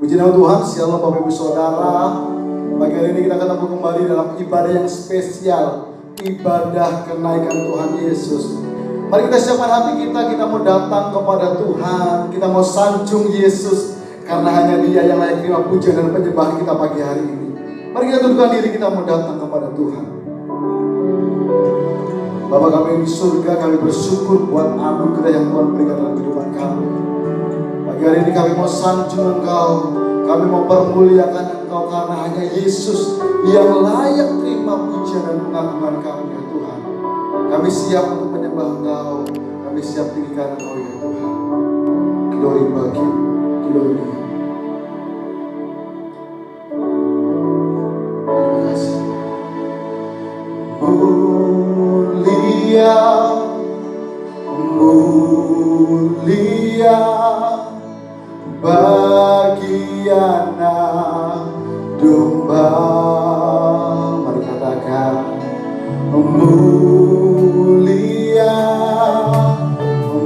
Puji nama Tuhan, shalom Bapak Ibu Saudara. Pagi hari ini kita ketemu kembali dalam ibadah yang spesial, ibadah kenaikan Tuhan Yesus. Mari kita siapkan hati kita mau datang kepada Tuhan, kita mau sanjung Yesus, karena hanya Dia yang layak terima pujian dan penyembahan kita pagi hari ini. Mari kita tundukkan diri, kita mau datang kepada Tuhan. Bapa kami di surga, kami bersyukur buat anugerah yang Tuhan berikan dalam kehidupan kami. Pagi hari ini kami mau sanjung Engkau, kami mau permuliakan Engkau karena hanya Yesus yang layak terima pujian dan pengagungan kami ya Tuhan. Kami siap untuk menyembah Engkau, kami siap tinggikan Engkau ya Tuhan. Glory bagi, glory. Terima kasih. Mulia, mulia bagi anak domba. Mari katakan mulia,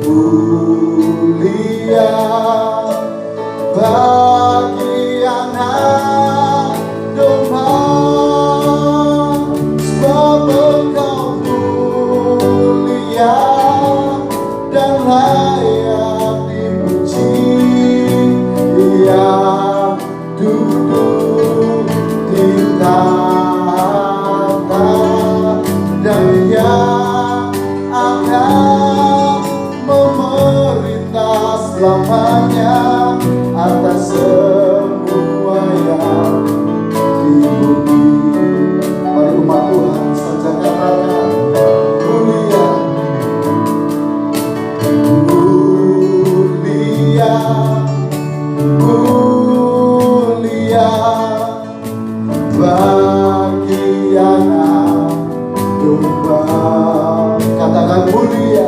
mulia bagi anak domba. Sebab Engkau mulia dan layak dipuji, yang duduk di tahta dan yang akan memerintah selamanya atas semua yang di bumi. Mari umat Tuhan saja katakan mulia, mulia, mulia bagi anak domba. Katakan mulia,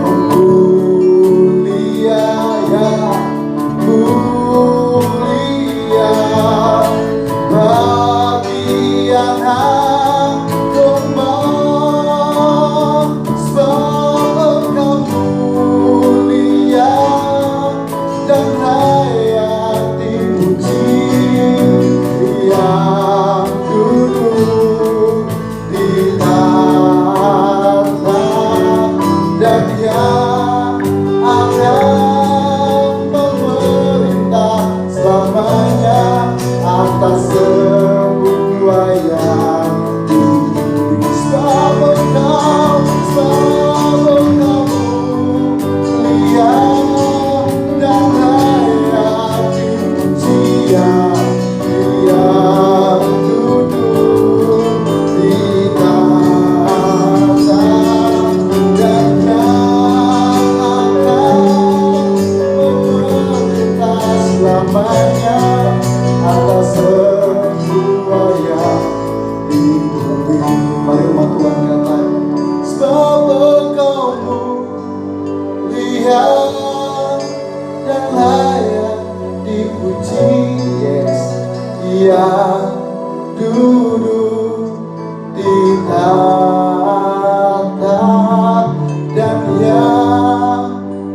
mulia ya, mulia bagi anak domba. Sebab Engkau mulia dan layak dipuji, yang duduk di tahta dan yang akan memerintah selamanya atas semua yang di bumi. Sebab Engkau mulia dan layak dipuji, yang duduk di tahta dan yang akan memerintah selamanya atas semua yang di bumi. Mari umat Tuhan katakan, sebab Engkau mulia dan layak dipuji, yes, yang duduk di tahta dan yang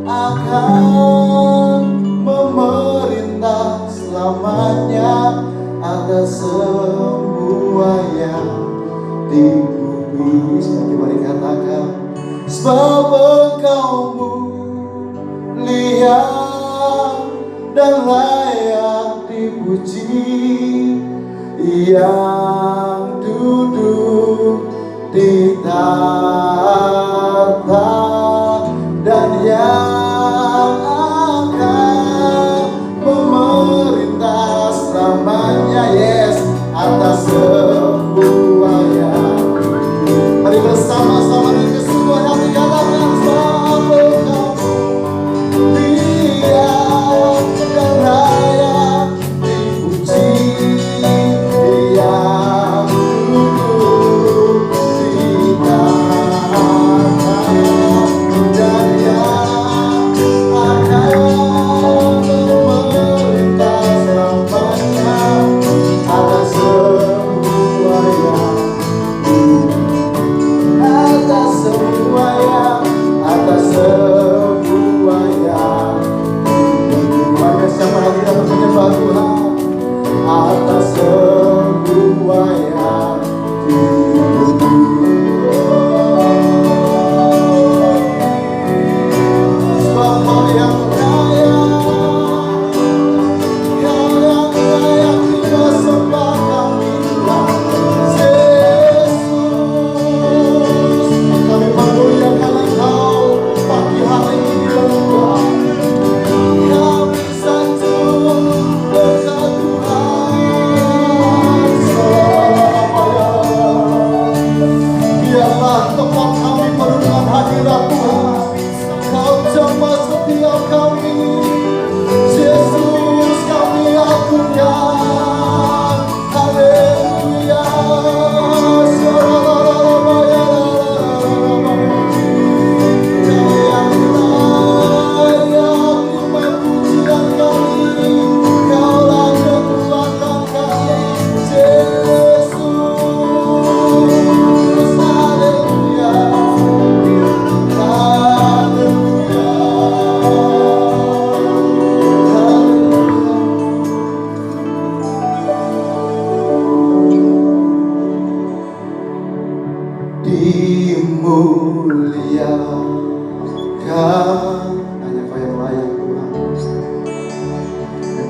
akan memerintah selamanya atas semua yang di bumi. Sekali mari katakan, sebab Engkau mulia dan layak dipuji, yang duduk di tahta dan yang akan memerintah selamanya, yes, atas semua yang. Mari bersama-sama dengan kesungguhan hati katakan, sebab Engkau mulia dan layak dipuji, yang duduk di tahta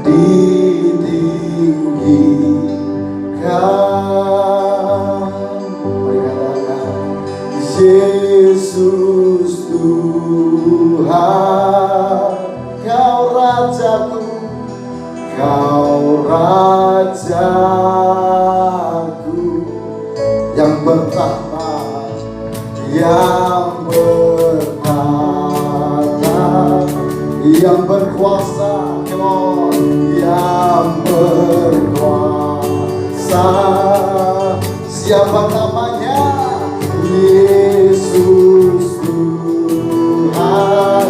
ditinggikan. Mari katakan, Yesus Tuhan, Kau Rajaku, Kau Rajaku yang bertahta, yang bertahta, yang berkuasa, come on, yang berkuasa. Siapa namanya? Yesus Tuhan,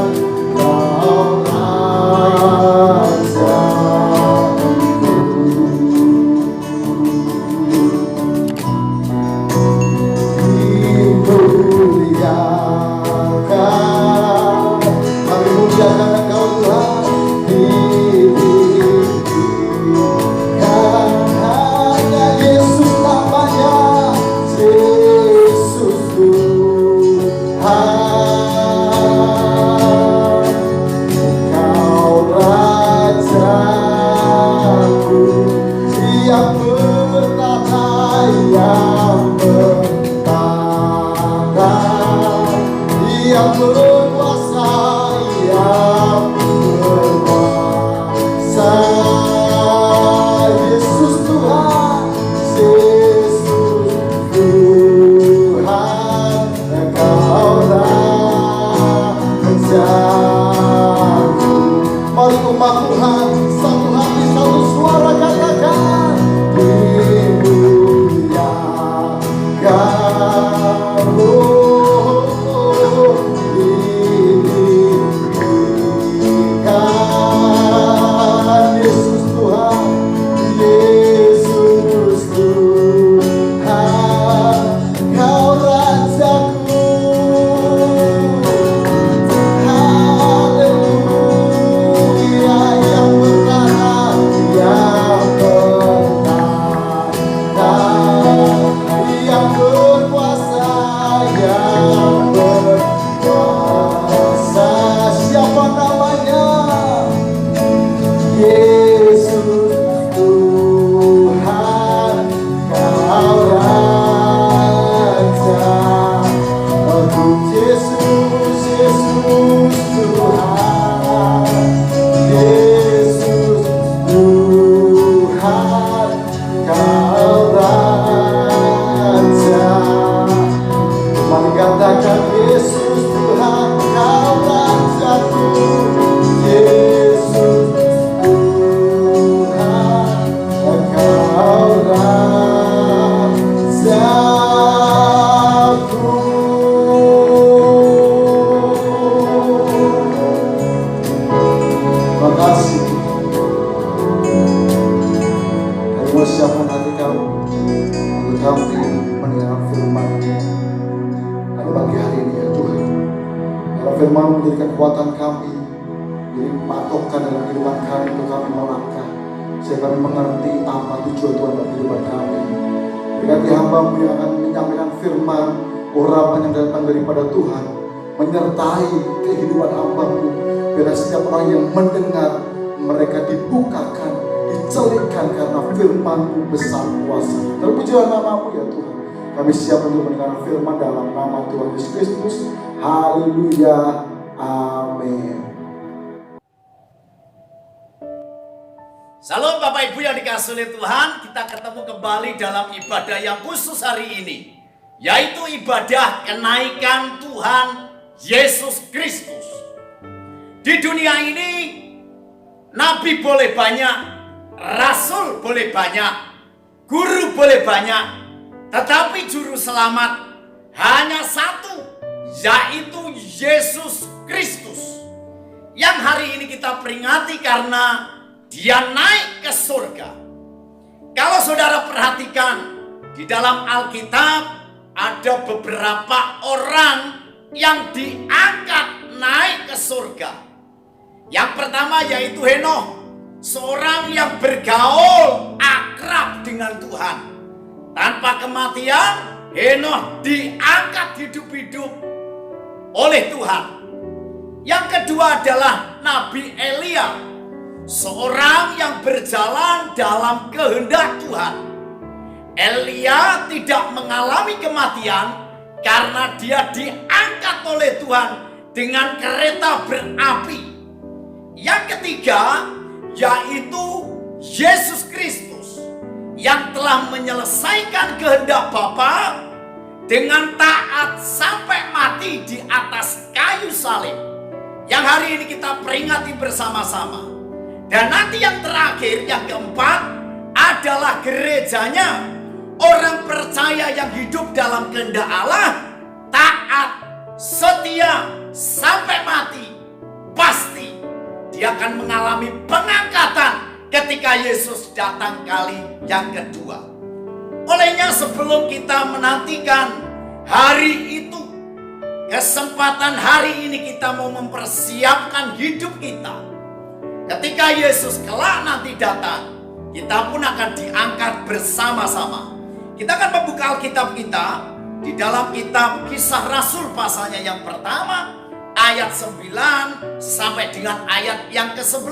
Kau siapkan hati kamu untuk kami mendengar firman-Mu. Pada pagi hari ini ya Tuhan, kalau firman menjadi kekuatan kami, jadi patokan dalam kehidupan kami untuk kami melangkah, sehingga kami mengerti apa tujuan Tuhan dalam kehidupan kami. Berkati hamba-Mu yang akan menyampaikan firman, urapan yang datang daripada Tuhan, menyertai kehidupan hamba-Mu. Biar setiap orang yang mendengar, mereka dibukakan, dicelitkan karena firman-Mu besar kuasa. Terpujilah nama-Mu ya Tuhan. Kami siap untuk mendengar firman dalam nama Tuhan Yesus Kristus. Haleluya. Amin. Salam Bapak Ibu yang dikasihi oleh Tuhan. Kita ketemu kembali dalam ibadah yang khusus hari ini, yaitu ibadah kenaikan Tuhan Yesus Kristus. Di dunia ini, nabi boleh banyak, rasul boleh banyak, guru boleh banyak, tetapi juru selamat hanya satu, yaitu Yesus Kristus, yang hari ini kita peringati karena Dia naik ke surga. Kalau saudara perhatikan, di dalam Alkitab ada beberapa orang yang diangkat naik ke surga. Yang pertama yaitu Henokh, seorang yang bergaul akrab dengan Tuhan. Tanpa kematian, Henokh diangkat hidup-hidup oleh Tuhan. Yang kedua adalah Nabi Elia. seorang yang berjalan dalam kehendak Tuhan. Elia tidak mengalami kematian karena dia diangkat oleh Tuhan dengan kereta berapi. Yang ketiga, yaitu Yesus Kristus yang telah menyelesaikan kehendak Bapa dengan taat sampai mati di atas kayu salib, yang hari ini kita peringati bersama-sama. Dan nanti yang terakhir, yang keempat, adalah gerejanya, orang percaya yang hidup dalam kehendak Allah, taat, setia sampai mati. Pasti dia akan mengalami pengangkatan ketika Yesus datang kali yang kedua. Olehnya sebelum kita menantikan hari itu, kesempatan hari ini kita mau mempersiapkan hidup kita. Ketika Yesus kelak nanti datang, kita pun akan diangkat bersama-sama. Kita akan membuka Alkitab kita di dalam kitab Kisah Rasul pasalnya yang pertama, ayat 9 sampai dengan ayat yang ke-11.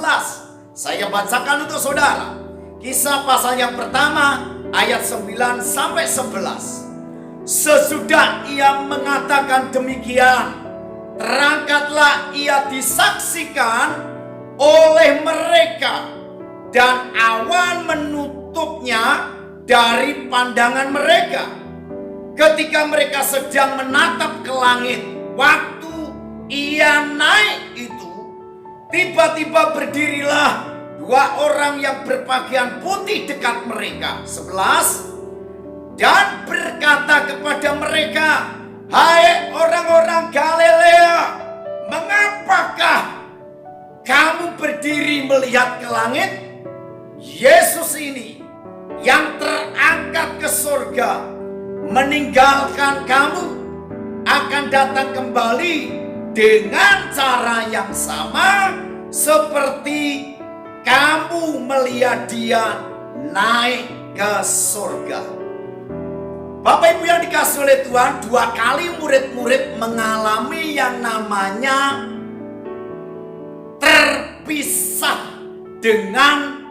Saya bacakan untuk saudara. Kisah pasal yang pertama, ayat 9 sampai 11. Sesudah ia mengatakan demikian, terangkatlah ia disaksikan oleh mereka, dan awan menutupnya dari pandangan mereka. Ketika mereka sedang menatap ke langit, waktu ia naik itu, tiba-tiba berdirilah dua orang yang berpakaian putih dekat mereka. 11. Dan berkata kepada mereka, hai orang-orang Galilea, mengapakah kamu berdiri melihat ke langit? Yesus ini yang terangkat ke surga meninggalkan kamu akan datang kembali dengan cara yang sama seperti kamu melihat dia naik ke surga. Bapak Ibu yang dikasihi oleh Tuhan, dua kali murid-murid mengalami yang namanya terpisah dengan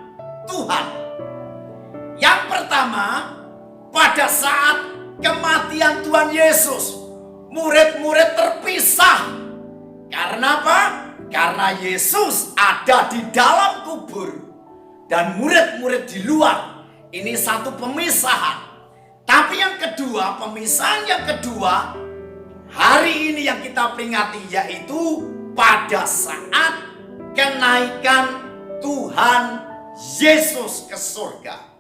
Tuhan. Yang pertama, pada saat kematian Tuhan Yesus, murid-murid terpisah. Karena apa? Karena Yesus ada di dalam kubur dan murid-murid di luar. Ini satu pemisahan. Tapi yang kedua, pemisahan yang kedua, hari ini yang kita peringati, yaitu pada saat kenaikan Tuhan Yesus ke surga.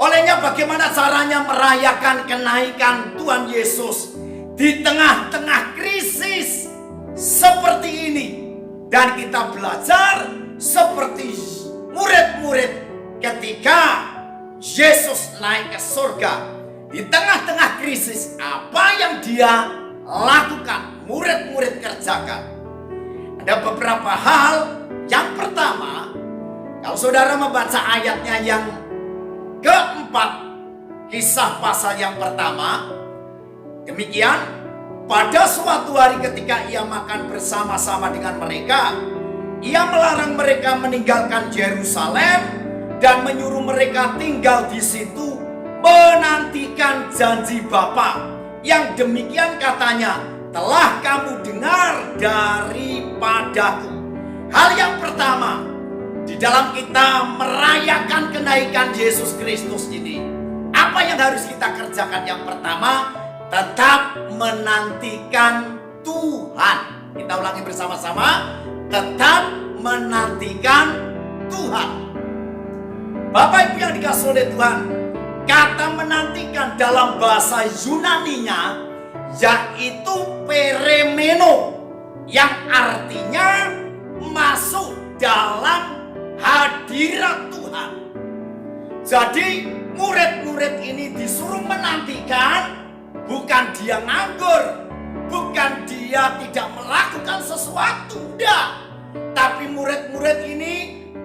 Olehnya bagaimana caranya merayakan kenaikan Tuhan Yesus di tengah-tengah krisis seperti ini. Dan kita belajar seperti murid-murid ketika Yesus naik ke surga. Di tengah-tengah krisis, apa yang dia lakukan, murid-murid kerjakan. Ada beberapa hal. Yang pertama, kalau saudara membaca ayatnya yang keempat, kisah pasal yang pertama, demikian, pada suatu hari ketika ia makan bersama-sama dengan mereka, ia melarang mereka meninggalkan Yerusalem dan menyuruh mereka tinggal di situ menantikan janji Bapa yang demikian katanya telah kamu dengar daripadaku. Hal yang pertama, di dalam kita merayakan kenaikan Yesus Kristus ini, apa yang harus kita kerjakan? Yang pertama, tetap menantikan Tuhan. Kita ulangi bersama-sama, tetap menantikan Tuhan. Bapak Ibu yang dikasihi oleh Tuhan, kata menantikan dalam bahasa Yunaninya yaitu peremeno, yang artinya masuk dalam hadirat Tuhan. Jadi murid-murid ini disuruh menantikan, bukan dia nganggur, bukan dia tidak melakukan sesuatu, enggak. Tapi murid-murid ini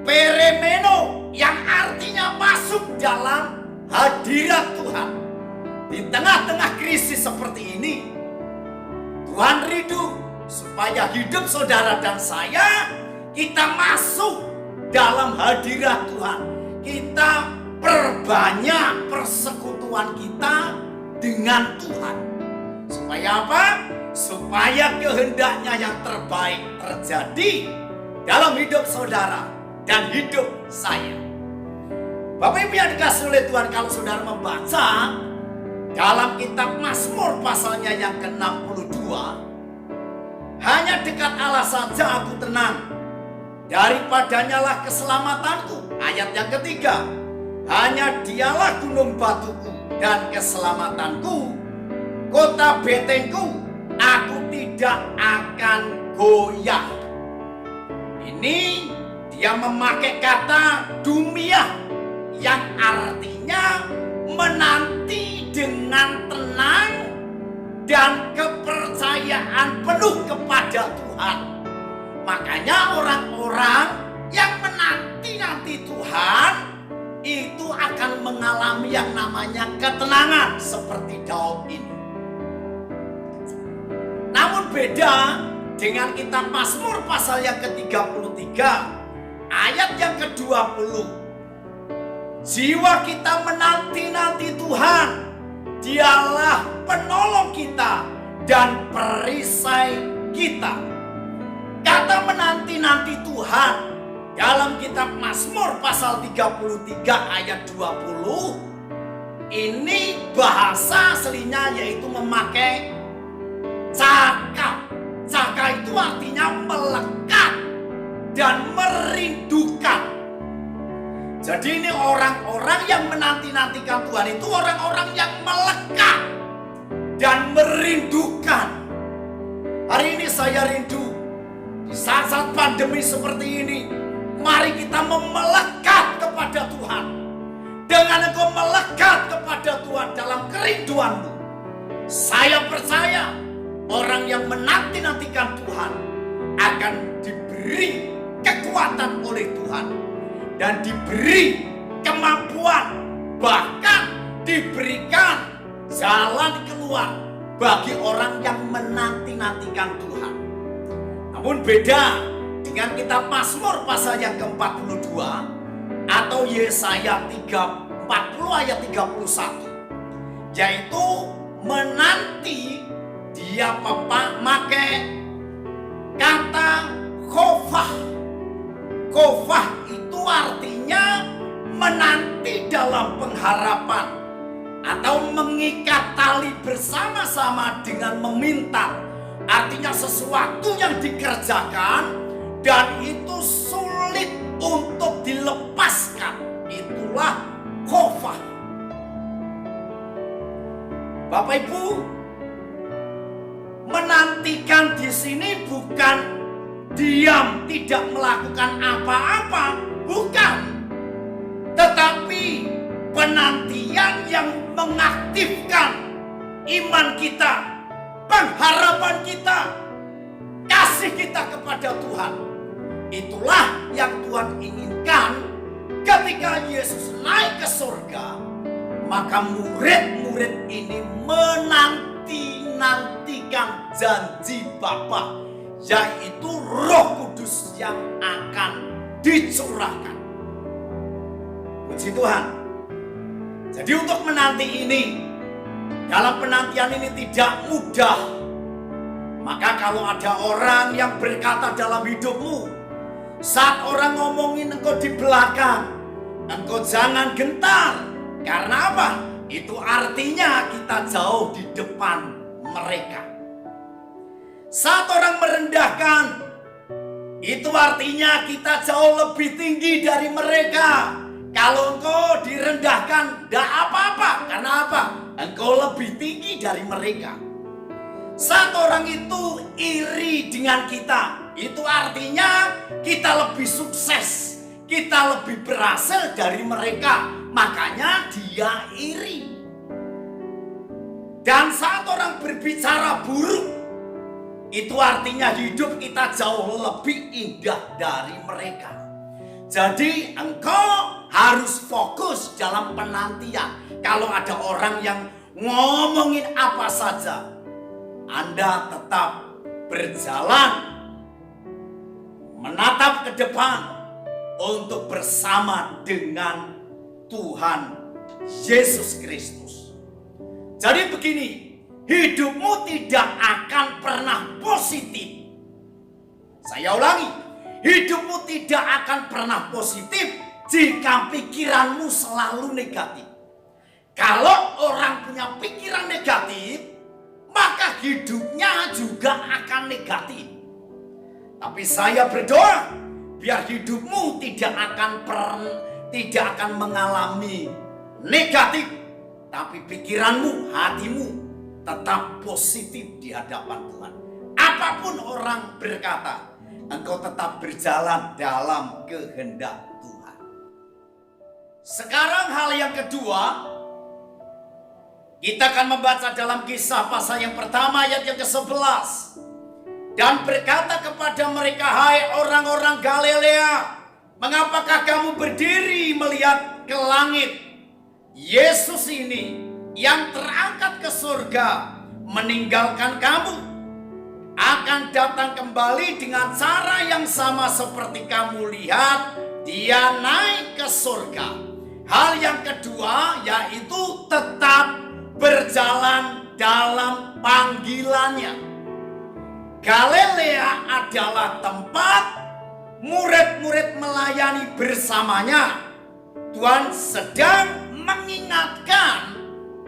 peremeno, yang artinya masuk dalam hadirat Tuhan. Di tengah-tengah krisis seperti ini, Tuhan rindu supaya hidup saudara dan saya, kita masuk dalam hadirat Tuhan. Kita perbanyak persekutuan kita dengan Tuhan. Supaya apa? Supaya kehendaknya yang terbaik terjadi dalam hidup saudara dan hidup saya. Bapak Ibu yang dikasihi oleh Tuhan, kalau saudara membaca dalam kitab Mazmur pasalnya yang ke-62, hanya dekat Allah saja aku tenang, daripadanya lah keselamatanku. Ayat yang ketiga, hanya dialah gunung batuku dan keselamatanku, kota betengku, aku tidak akan goyah. Ini dia memakai kata dumiah yang artinya menanti dengan tenang dan kepercayaan penuh kepada Tuhan. Makanya orang-orang yang menanti-nanti Tuhan itu akan mengalami yang namanya ketenangan seperti Daud ini. Namun beda dengan kitab Mazmur pasal yang ke-33 ayat yang ke-20. Jiwa kita menanti-nanti Tuhan, dialah penolong kita dan perisai kita. Kata menanti-nanti Tuhan dalam kitab Mazmur pasal 33 ayat 20 ini bahasa aslinya yaitu memakai cakap. Cakap itu artinya melekat dan merindukan. Jadi ini orang-orang yang menanti-nantikan Tuhan itu orang-orang yang melekat dan merindukan. Hari ini saya rindu di saat-saat pandemi seperti ini, mari kita melekat kepada Tuhan. Dengan engkau melekat kepada Tuhan dalam kerinduanmu, saya percaya orang yang menanti-nantikan Tuhan akan diberi kekuatan oleh Tuhan dan diberi kemampuan, bahkan diberikan jalan keluar bagi orang yang menanti-nantikan Tuhan. Namun beda dengan kitab Mazmur pasal yang ke-42 atau Yesaya 40 ayat 31, yaitu menanti. Dia pakai kata khofah. Khofah itu artinya menanti dalam pengharapan atau mengikat tali bersama-sama dengan meminta. Artinya sesuatu yang dikerjakan dan itu sulit untuk dilepaskan. Itulah khofah. Bapak Ibu, menantikan di sini bukan diam tidak melakukan apa-apa, bukan. Tetapi penantian yang mengaktifkan iman kita, pengharapan kita, kasih kita kepada Tuhan. Itulah yang Tuhan inginkan ketika Yesus naik ke surga. Maka murid-murid ini menanti-nantikan janji Bapa, yaitu Roh Kudus yang akan dicurahkan. Puji Tuhan. Jadi untuk menanti ini, dalam penantian ini tidak mudah. Maka kalau ada orang yang berkata dalam hidupmu, saat orang ngomongin engkau di belakang, engkau jangan gentar. Karena apa? Itu artinya kita jauh di depan mereka. Saat orang merendahkan, itu artinya kita jauh lebih tinggi dari mereka. Kalau engkau direndahkan, tidak apa-apa. Karena apa? Engkau lebih tinggi dari mereka. Saat orang itu iri dengan kita, itu artinya kita lebih sukses, kita lebih berhasil dari mereka. Makanya dia iri. Dan saat orang berbicara buruk, itu artinya hidup kita jauh lebih indah dari mereka. Jadi engkau harus fokus dalam penantian. Kalau ada orang yang ngomongin apa saja, Anda tetap berjalan, menatap ke depan untuk bersama dengan Tuhan Yesus Kristus. Jadi begini, hidupmu tidak akan pernah positif. Saya ulangi, hidupmu tidak akan pernah positif jika pikiranmu selalu negatif. Kalau orang punya pikiran negatif, maka hidupnya juga akan negatif. Tapi saya berdoa, biar hidupmu tidak akan mengalami negatif, tapi pikiranmu, hatimu tetap positif di hadapan Tuhan. Apapun orang berkata, engkau tetap berjalan dalam kehendak Tuhan. Sekarang hal yang kedua, kita akan membaca dalam Kisah pasal yang pertama ayat yang ke-11. Dan berkata kepada mereka, hai orang-orang Galilea, mengapakah kamu berdiri melihat ke langit? Yesus ini yang terangkat ke surga meninggalkan kamu, akan datang kembali dengan cara yang sama seperti kamu lihat dia naik ke surga. Hal yang kedua yaitu tetap berjalan dalam panggilannya. Galilea adalah tempat murid-murid melayani bersamanya. Tuhan sedang mengingatkan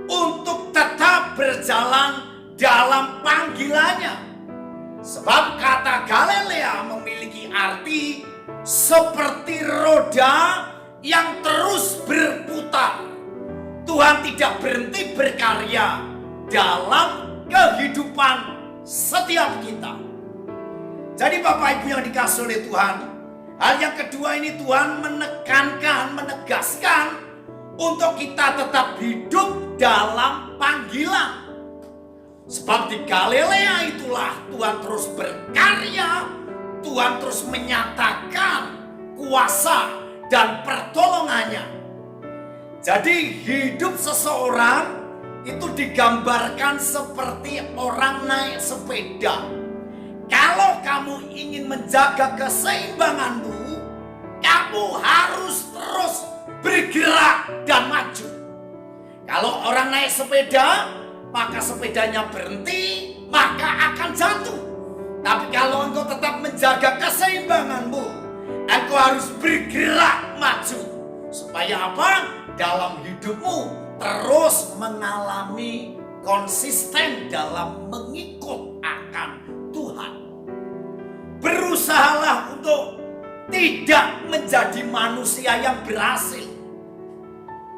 untuk tetap berjalan dalam panggilannya. Sebab kata Galilea memiliki arti seperti roda yang terus berputar. Tuhan tidak berhenti berkarya dalam kehidupan setiap kita. Jadi Bapak Ibu yang dikasihi oleh Tuhan, hal yang kedua ini Tuhan menegaskan untuk kita tetap hidup dalam panggilan. Sebab di Galilea itulah Tuhan terus berkarya, Tuhan terus menyatakan kuasa dan pertolongannya. Jadi hidup seseorang itu digambarkan seperti orang naik sepeda. Kalau kamu ingin menjaga keseimbanganmu, kamu harus terus bergerak dan maju. Kalau orang naik sepeda, maka sepedanya berhenti, maka akan jatuh. Tapi kalau engkau tetap menjaga keseimbanganmu, engkau harus bergerak maju. Supaya apa? Dalam hidupmu terus mengalami konsisten dalam mengikut akan Tuhan. Berusahalah untuk tidak menjadi manusia yang berhasil,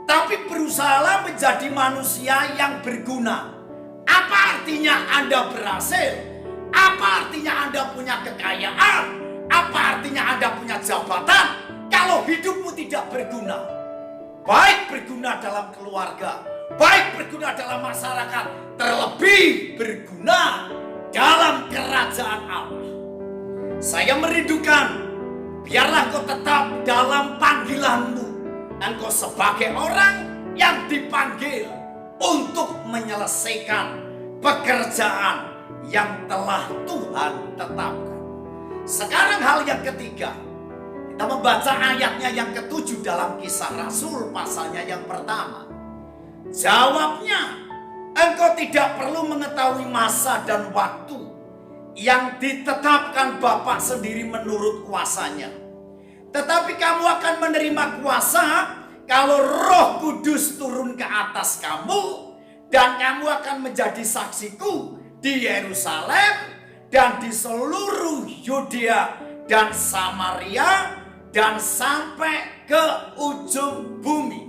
tapi berusahalah menjadi manusia yang berguna. Apa artinya Anda berhasil? Apa artinya Anda punya kekayaan? Apa artinya Anda punya jabatan kalau hidupmu tidak berguna? Baik berguna dalam keluarga, baik berguna dalam masyarakat, terlebih berguna dalam kerajaan Allah. Saya merindukan, biarlah kau tetap dalam panggilanmu. Engkau sebagai orang yang dipanggil untuk menyelesaikan pekerjaan yang telah Tuhan tetapkan. Sekarang hal yang ketiga, kita membaca ayatnya yang ke-7 dalam Kisah Rasul pasalnya yang pertama. Jawabnya, engkau tidak perlu mengetahui masa dan waktu yang ditetapkan Bapa sendiri menurut kuasanya. Tetapi kamu akan menerima kuasa kalau Roh Kudus turun ke atas kamu, dan kamu akan menjadi saksiku di Yerusalem dan di seluruh Yudea dan Samaria dan sampai ke ujung bumi.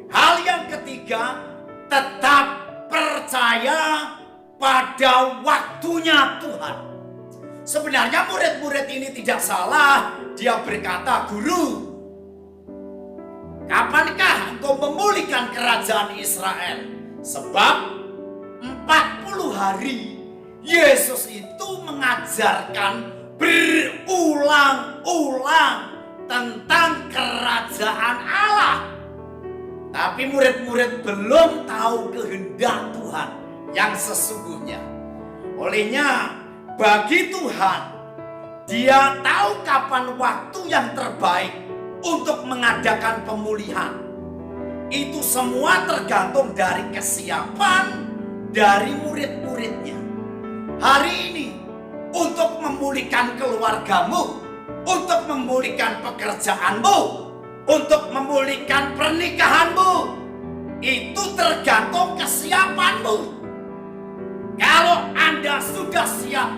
Hal yang ketiga, tetap percaya pada waktunya Tuhan. Sebenarnya murid-murid ini tidak salah. Dia berkata, Guru, kapankah engkau memulihkan kerajaan Israel? Sebab 40 hari Yesus itu mengajarkan berulang-ulang tentang kerajaan Allah. Tapi murid-murid belum tahu kehendak Tuhan yang sesungguhnya. Olehnya bagi Tuhan, Dia tahu kapan waktu yang terbaik untuk mengadakan pemulihan. Itu semua tergantung dari kesiapan dari murid-muridnya. Hari ini untuk memulihkan keluargamu, untuk memulihkan pekerjaanmu, untuk memulihkan pernikahanmu, itu tergantung kesiapanmu. Kalau Anda sudah siap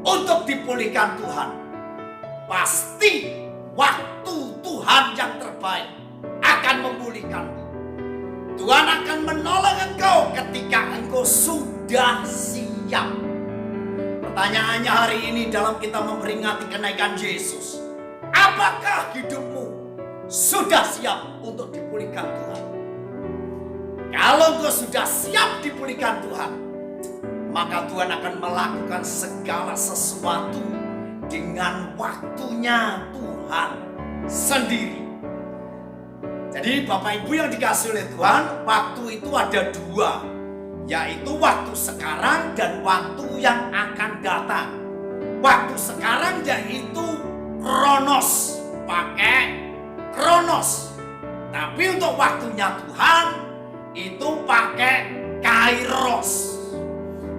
untuk dipulihkan Tuhan, pasti waktu Tuhan yang terbaik akan memulihkanmu. Tuhan akan menolong engkau ketika engkau sudah siap. Pertanyaannya hari ini dalam kita memperingati kenaikan Yesus, apakah hidupmu sudah siap untuk dipulihkan Tuhan? Kalau engkau sudah siap dipulihkan Tuhan, maka Tuhan akan melakukan segala sesuatu dengan waktunya Tuhan sendiri. Jadi Bapak Ibu yang dikasihi oleh Tuhan, waktu itu ada dua, yaitu waktu sekarang dan waktu yang akan datang. Waktu sekarang yaitu kronos, pakai kronos. Tapi untuk waktunya Tuhan itu pakai kairos.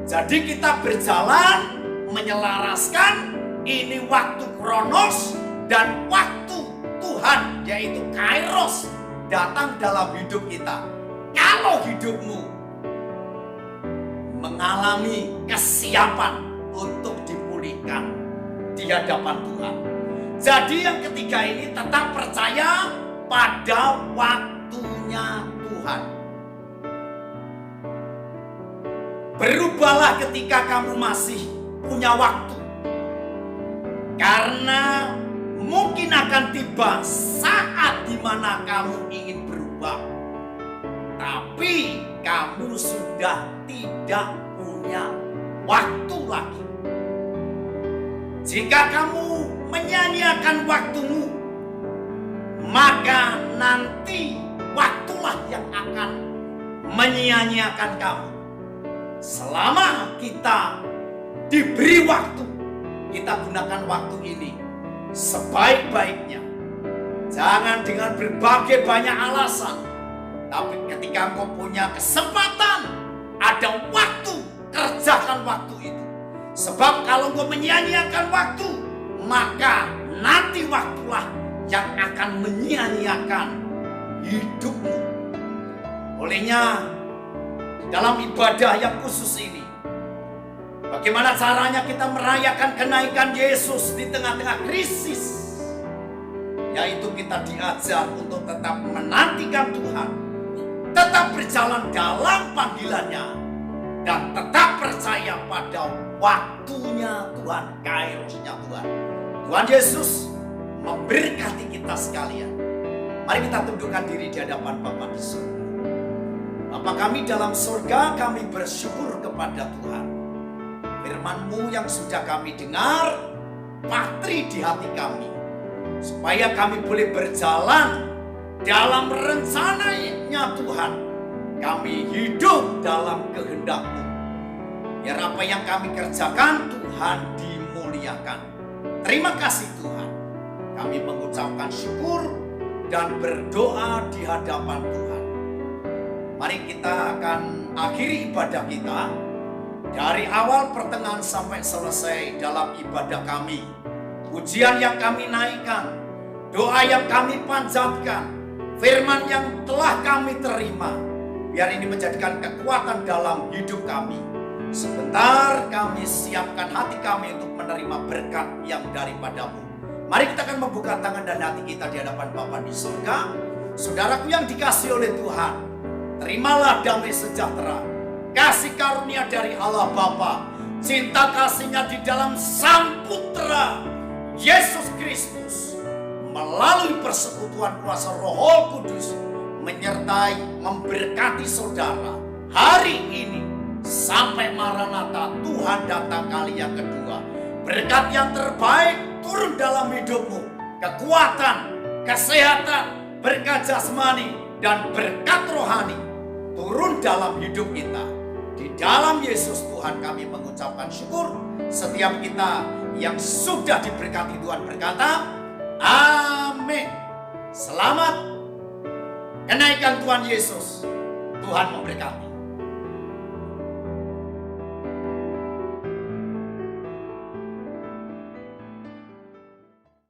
Jadi kita berjalan menyelaraskan ini waktu kronos dan waktu Tuhan yaitu kairos datang dalam hidup kita. Kalau hidupmu mengalami kesiapan untuk dipulihkan di hadapan Tuhan. Jadi yang ketiga ini tetap percaya pada waktunya Tuhan. Berubahlah ketika kamu masih punya waktu. Karena mungkin akan tiba saat di mana kamu ingin berubah. Tapi kamu sudah tidak punya waktu lagi. Jika kamu menyanyiakan waktumu, maka nanti waktulah yang akan menyia-nyiakan kamu. Selama kita diberi waktu, kita gunakan waktu ini sebaik-baiknya. Jangan dengan berbagai banyak alasan. Tapi ketika engkau punya kesempatan, ada waktu, kerjakan waktu itu. Sebab kalau engkau menyia-nyiakan waktu, maka nanti waktulah yang akan menyia-nyiakan hidupmu. Olehnya, dalam ibadah yang khusus ini, bagaimana caranya kita merayakan kenaikan Yesus di tengah-tengah krisis? Yaitu kita diajar untuk tetap menantikan Tuhan, tetap berjalan dalam panggilannya, dan tetap percaya pada waktunya Tuhan, kairosnya Tuhan. Tuhan Yesus memberkati kita sekalian. Mari kita tundukkan diri di hadapan Bapa di surga. Bapa kami dalam surga, kami bersyukur kepada Tuhan. Firman-Mu yang sudah kami dengar, patri di hati kami, supaya kami boleh berjalan dalam rencananya Tuhan. Kami hidup dalam kehendak-Mu. Biar apa yang kami kerjakan, Tuhan dimuliakan. Terima kasih Tuhan. Kami mengucapkan syukur dan berdoa di hadapan Tuhan. Mari kita akan akhiri ibadah kita. Dari awal pertengahan sampai selesai dalam ibadah kami. Pujian yang kami naikkan, doa yang kami panjatkan, firman yang telah kami terima, biar ini menjadikan kekuatan dalam hidup kami. Sebentar kami siapkan hati kami untuk menerima berkat yang daripada-Mu. Mari kita akan membuka tangan dan hati kita di hadapan Bapa di surga. Saudaraku yang dikasihi oleh Tuhan, terimalah damai sejahtera, kasih karunia dari Allah Bapa, cinta kasih-Nya di dalam Sang Putra Yesus Kristus, melalui persekutuan kuasa Roh Kudus, menyertai, memberkati saudara hari ini sampai Maranatha Tuhan datang kali yang kedua. Berkat yang terbaik turun dalam hidupmu, kekuatan, kesehatan, berkat jasmani dan berkat rohani turun dalam hidup kita. Di dalam Yesus Tuhan kami mengucapkan syukur. Setiap kita yang sudah diberkati Tuhan berkata, amin. Selamat kenaikan Tuhan Yesus. Tuhan memberkati.